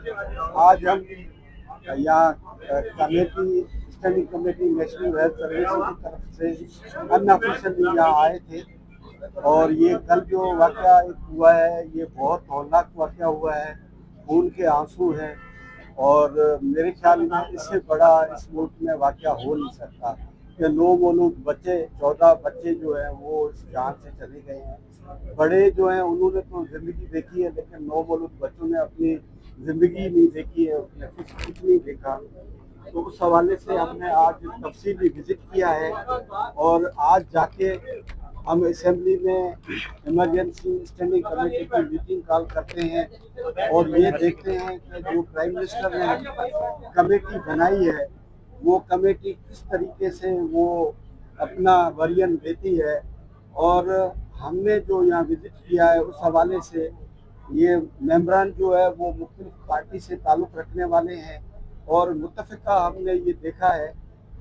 आज हम यहाँ committee standing committee national health service की तरफ से अनऑफिशियली यहाँ आए थे। और ये कल जो वाक़या हुआ है ये बहुत हौलनाक वाक़या हुआ है, खून के आंसू हैं। और मेरे ख्याल में इससे बड़ा इस मुल्क में वाक़या हो नहीं सकता कि नौमौलूद बच्चे 14 बच्चे जो हैं वो इस जान से चले गए हैं। बड़े जो हैं उन्होंने तो ज़िंदगी देखी है, लेकिन नौमौलूद बच्चों ने अपनी ज़िंदगी नहीं देखी है, उसने कुछ नहीं देखा। तो उस हवाले से हमने आज तफसीली विजिट किया है और आज जाके हम असेंबली में इमरजेंसी स्टैंडिंग कमेटी की मीटिंग कॉल करते हैं और ये देखते हैं कि जो प्राइम मिनिस्टर ने कमेटी बनाई है वो कमेटी किस तरीके से वो अपना वर्जन देती है। और हमने जो यहाँ विजिट किया है उस हवाले से ये मेम्बरान जो है वो मुख्तलिफ पार्टी से ताल्लुक़ रखने वाले हैं। और मुत्तफ़िका हमने ये देखा है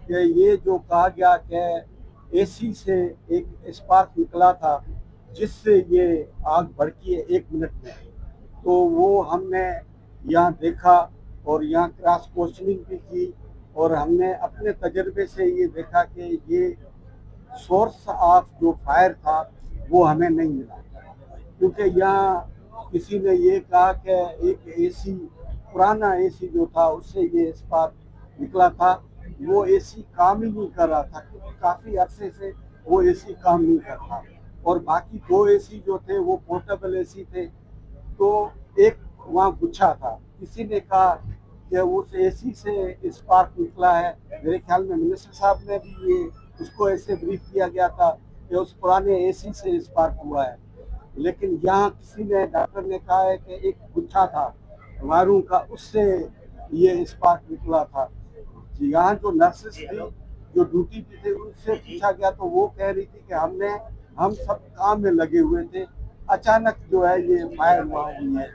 कि ये जो कहा गया कि एसी से एक स्पार्क निकला था जिससे ये आग भड़की है 1 मिनट में, तो वो हमने यहाँ देखा और यहाँ क्रॉस क्वेश्चनिंग भी की। और हमने अपने तजर्बे से ये देखा कि ये सोर्स ऑफ जो फायर था वो हमें नहीं मिला, क्योंकि यहाँ किसी ने ये कहा कि एक एसी पुराना एसी जो था उससे ये स्पार्क निकला था। वो एसी काम ही नहीं कर रहा था क्योंकि काफ़ी अरसे से वो एसी काम नहीं कर रहा। और बाकी 2 एसी जो थे वो पोर्टेबल एसी थे। तो एक वहाँ गुच्छा था, किसी ने कहा कि उस एसी से स्पार्क निकला है। मेरे ख्याल में मिनिस्टर साहब ने भी ये उसको ऐसे ब्रीफ किया गया था कि उस पुराने एसी से स्पार्क हुआ है। लेकिन यहाँ किसी ने डॉक्टर ने कहा है कि एक गुच्छा था वायरों का उससे ये स्पार्क निकला था। यहाँ जो नर्सेस थी जो ड्यूटी पे थे उनसे पूछा गया तो वो कह रही थी कि हम सब काम में लगे हुए थे, अचानक जो है ये फायर हुई है।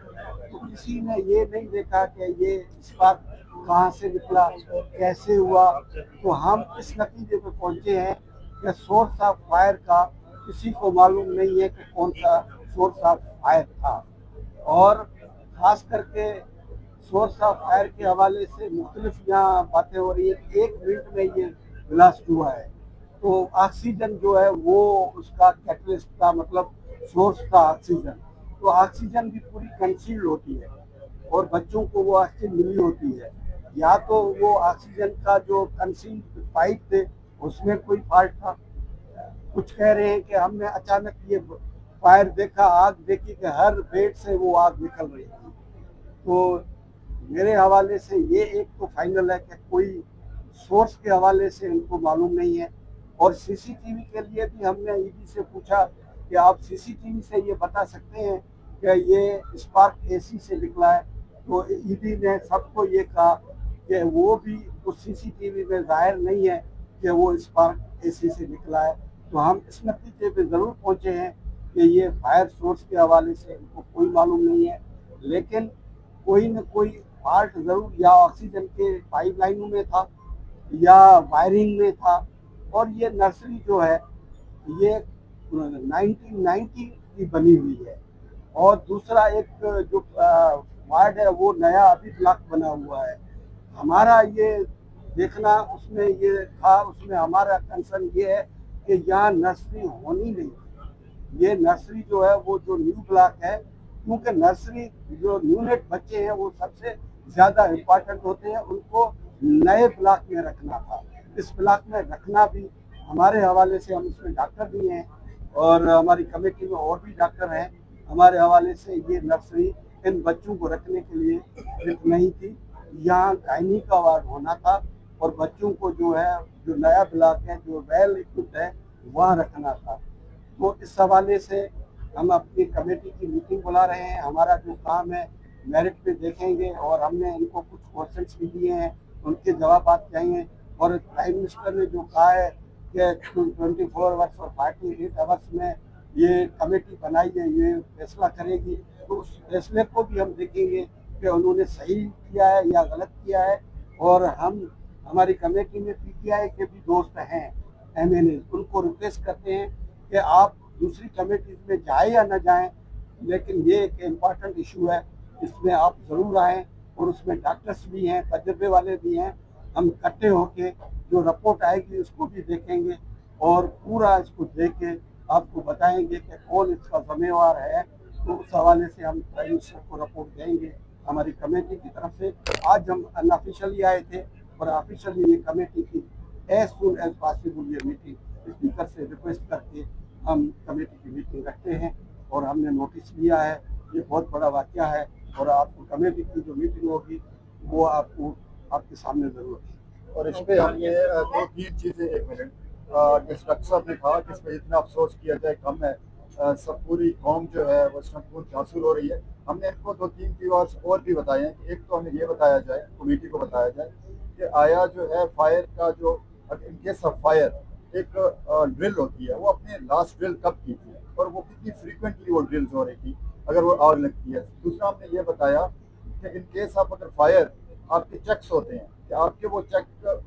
तो किसी ने ये नहीं देखा कि ये स्पार्क कहाँ से निकला, कैसे हुआ। तो हम इस नतीजे पे पहुंचे हैं कि सोर्स ऑफ फायर का किसी को मालूम नहीं है कि कौन सा सोर्स ऑफ फायर था। और ख़ास करके सोर्स ऑफ फायर के हवाले से मुख्तलिफ यहाँ बातें हो रही है। 1 मिनट में ये ब्लास्ट हुआ है, तो ऑक्सीजन जो है वो उसका कैटलिस्ट था, मतलब सोर्स था ऑक्सीजन। तो ऑक्सीजन भी पूरी कंसील्ड होती है और बच्चों को वो ऑक्सीजन मिली होती है। या तो वो ऑक्सीजन का जो कंसील्ड पाइप थे उसमें कोई फॉल्ट था। कुछ कह रहे हैं कि हमने अचानक ये फायर देखा, आग देखी कि हर बेड से वो आग निकल रही थी। तो मेरे हवाले से ये एक तो फाइनल है कि कोई सोर्स के हवाले से इनको मालूम नहीं है। और सीसीटीवी के लिए भी हमने ईडी से पूछा कि आप सीसीटीवी से ये बता सकते हैं कि ये स्पार्क एसी से निकला है। तो ईडी ने सबको ये कहा कि वो भी उस सीसीटीवी में जाहिर नहीं है कि वो स्पार्क एसी से निकला है। तो हम इस नतीजे पे ज़रूर पहुँचे हैं कि ये फायर सोर्स के हवाले से इनको कोई मालूम नहीं है। लेकिन कोई न कोई फॉल्ट ज़रूर या ऑक्सीजन के पाइपलाइनों में था या वायरिंग में था। और ये नर्सरी जो है ये 1990 की बनी हुई है। और दूसरा एक जो वार्ड है वो नया अभी ब्लॉक बना हुआ है। हमारा ये देखना उसमें ये था, उसमें हमारा कंसर्न ये है कि यहाँ नर्सरी होनी नहीं। ये नर्सरी जो है वो जो न्यू ब्लॉक है, क्योंकि नर्सरी जो न्यूनेट बच्चे हैं वो सबसे ज़्यादा इम्पोर्टेंट होते हैं, उनको नए ब्लॉक में रखना था। इस ब्लॉक में रखना भी हमारे हवाले से, हम इसमें डॉक्टर भी हैं और हमारी कमेटी में और भी डॉक्टर हैं, हमारे हवाले से ये नर्सरी इन बच्चों को रखने के लिए फिट नहीं थी। यहाँ गायनी का वार्ड होना था और बच्चों को जो है जो नया ब्लॉक है जो वेल इक्विप्ड है वहाँ रखना था। तो इस हवाले से हम अपनी कमेटी की मीटिंग बुला रहे हैं। हमारा जो काम है मेरिट पे देखेंगे और हमने इनको कुछ क्वेश्चंस भी दिए हैं, उनके जवाब चाहिए। और प्राइम मिनिस्टर ने जो कहा है कि 24 आवर्स और 48 आवर्स में ये कमेटी बनाई है, ये फैसला करेगी। तो उस फैसले को भी हम देखेंगे कि उन्होंने सही किया है या गलत किया है। और हम हमारी कमेटी में पीटीआई के भी दोस्त हैं एमएनए, उनको रिक्वेस्ट करते हैं कि आप दूसरी कमेटीज में जाए या न जाएं, लेकिन ये एक इम्पॉर्टेंट इशू है, इसमें आप ज़रूर आएँ और उसमें डॉक्टर्स भी हैं, तजर्बे वाले भी हैं। हम इकट्ठे होके जो रिपोर्ट आएगी उसको भी देखेंगे और पूरा इसको देख के आपको बताएंगे कि कौन इसका जिम्मेवार है। तो उस हवाले से हम प्राइम मिनिस्टर को रिपोर्ट देंगे हमारी कमेटी की तरफ से। आज हम अनऑफिशियली आए थे और ऑफिशियली ये कमेटी की एज सुन एज पॉसिबल ये मीटिंग स्पीकर से रिक्वेस्ट करके हम कमेटी की मीटिंग रखते हैं और हमने नोटिस लिया है। ये बहुत बड़ा वाक़या है और आपको कमेटी की जो मीटिंग होगी वो आपको आपके सामने ज़रूर है। और इस पे हमने दो तीन चीज़ें, एक मिनट, जिस डॉक्टर साहब ने कहा कि इस पर इतना अफसोस किया जाए कम है, सब पूरी कौम जो है वो संपूर्ण हासिल हो रही है। हमने इनको दो तीन कीवर्ड्स और भी बताए हैं कि एक तो हमें ये बताया जाए, कमेटी को बताया जाए कि आया जो है फायर का जो इन केस ऑफ फायर एक ड्रिल होती है, वो अपने लास्ट ड्रिल कब की थी और वो कितनी फ्रीक्वेंटली वो ड्रिल्स हो रही थी अगर वो आग लगती है। दूसरा हमने ये बताया कि इन केस ऑफ अगर फायर आपके चेक्स होते हैं कि आपके वो चेक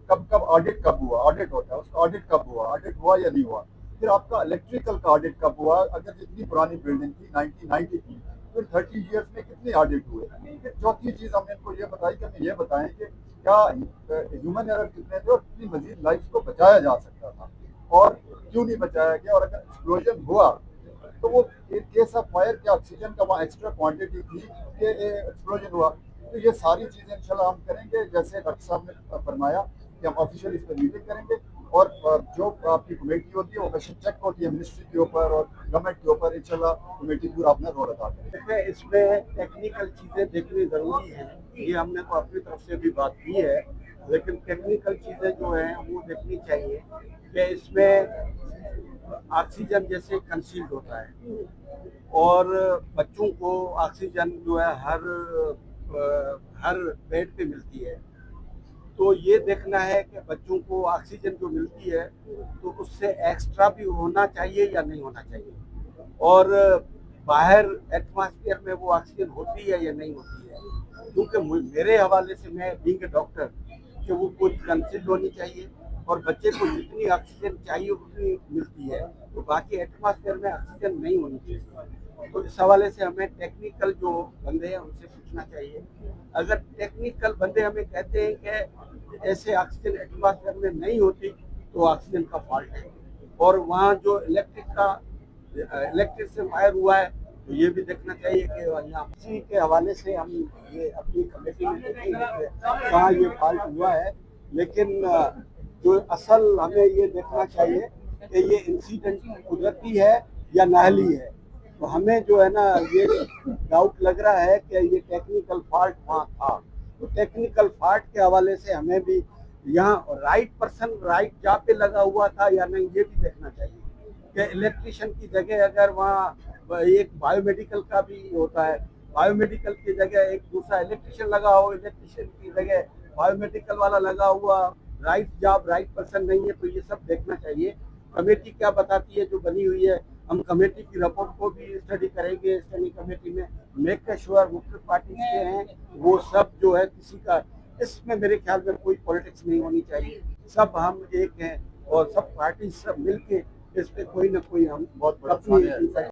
कब कब ऑडिट हुआ, ऑडिट होता है उसका ऑडिट कब हुआ, ऑडिट हुआ या नहीं हुआ। फिर आपका इलेक्ट्रिकल का ऑडिट कब हुआ, अगर जितनी पुरानी बिल्डिंग थी 1990 की, फिर 30 ईयर्स में कितने ऑडिट हुए। फिर चौथी चीज़ हमने इनको ये बताई कि हमें ये बताएं कि क्या ह्यूमन एरर कितने थे और कितनी मजीद लाइफ को बचाया जा सकता था और क्यों नहीं बचाया गया, और अगर एक्सप्लोजन हुआ तो वो केस ऑफ फायर क्या ऑक्सीजन का वहाँ एक्स्ट्रा क्वांटिटी थी कि एक्सप्लोजन हुआ। तो ये सारी चीज़ें इंशाल्लाह हम करेंगे जैसे डॉक्टर साहब ने फरमाया कि हम ऑफिशियल इस पर मीटिंग करेंगे और जो आपकी कमेटी होती है वो क्वेश्चन चेक होती है मिनिस्ट्री के ऊपर और गवर्नमेंट के ऊपर। इंशाल्लाह कमेटी पूरा अपना रोल अदा करेंगे। इसमें टेक्निकल चीज़ें देखनी ज़रूरी है, ये हमने तो अपनी तरफ से भी बात की है, लेकिन टेक्निकल चीज़ें जो हैं वो देखनी चाहिए कि इसमें ऑक्सीजन जैसे कंसील्ड होता है और बच्चों को ऑक्सीजन जो है हर बेड पे मिलती है। तो ये देखना है कि बच्चों को ऑक्सीजन जो मिलती है तो उससे एक्स्ट्रा भी होना चाहिए या नहीं होना चाहिए, और बाहर एटमॉस्फेयर में वो ऑक्सीजन होती है या नहीं होती है। क्योंकि मेरे हवाले से मैं बीइंग ए डॉक्टर कि वो कुछ कंसिड होनी चाहिए और बच्चे को जितनी ऑक्सीजन चाहिए उतनी मिलती है, तो बाकी एटमॉस्फेयर में ऑक्सीजन नहीं होनी चाहिए। तो इस हवाले से हमें टेक्निकल जो बंदे हैं उनसे पूछना चाहिए। अगर टेक्निकल बंदे हमें कहते हैं कि ऐसे ऑक्सीजन एटमॉस्फेयर में नहीं होती तो ऑक्सीजन का फॉल्ट है। और वहाँ जो इलेक्ट्रिक से फायर हुआ है तो ये भी देखना चाहिए कि यहाँ इसी के हवाले से हम ये अपनी कमेटी में देखेंगे कहाँ ये फॉल्ट हुआ है। लेकिन जो असल हमें ये देखना चाहिए कि ये इंसिडेंट कुदरती है या नाहली है। तो हमें जो है ना ये डाउट लग रहा है कि ये टेक्निकल फॉल्ट वहाँ था। तो टेक्निकल फॉल्ट के हवाले से हमें भी यहाँ राइट पर्सन राइट जगह पे लगा हुआ था या नहीं ये भी देखना चाहिए कि इलेक्ट्रिशियन की जगह अगर वहाँ एक बायोमेडिकल का भी होता है, बायोमेडिकल की जगह एक दूसरा इलेक्ट्रिशियन लगा हो, इलेक्ट्रिशियन की जगह बायोमेडिकल वाला लगा हुआ, राइट जॉब राइट पर्सन नहीं है, तो ये सब देखना चाहिए। कमेटी क्या बताती है जो बनी हुई है, हम कमेटी की रिपोर्ट को भी स्टडी करेंगे स्टडी कमेटी में। मेक श्योर मुख्य पार्टी के हैं वो सब जो है किसी का इसमें मेरे ख्याल में कोई पॉलिटिक्स नहीं होनी चाहिए। सब हम एक हैं और सब पार्टी सब मिलके इस पे कोई ना कोई हम बहुत बड़ा अपनी